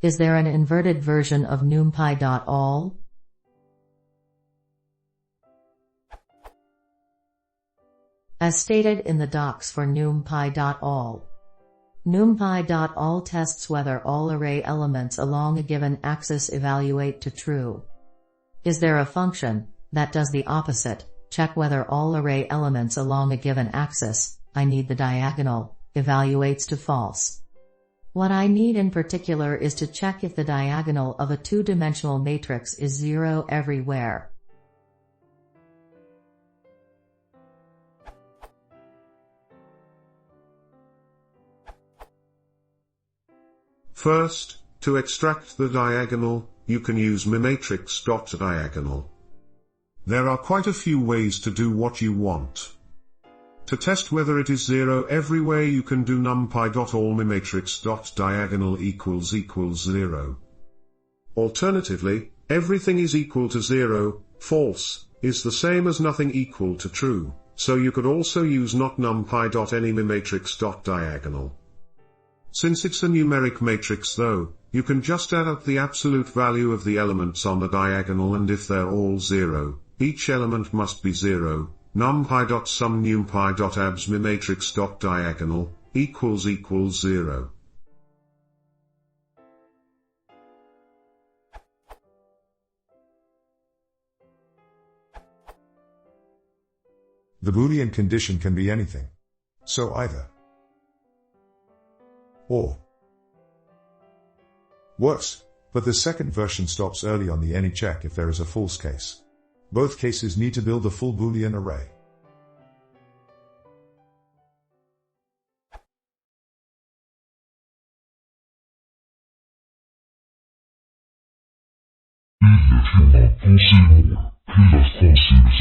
Is there an inverted version of numpy.all? As stated in the docs for numpy.all. numpy.all tests whether all array elements along a given axis evaluate to true. Is there a function that does the opposite, check whether all array elements along a given axis, I need the diagonal, evaluates to false? What I need in particular is to check if the diagonal of a two-dimensional matrix is 0 everywhere. First, to extract the diagonal, you can use mmatrix.diagonal. There are quite a few ways to do what you want. To test whether it is 0 everywhere, you can do numpy.all mmatrix.diagonal equals 0. Alternatively, everything is equal to 0, false, is the same as nothing equal to true, so you could also use not numpy.any mmatrix.diagonal. Since it's a numeric matrix though, you can just add up the absolute value of the elements on the diagonal, and if they're all 0, each element must be 0. numpy.sum numpy.abs mmatrix.diagonal equals 0. The Boolean condition can be anything. So either or works, but the second version stops early on the any check if there is a false case. Both cases need to build a full Boolean array. Il y a un possible que la France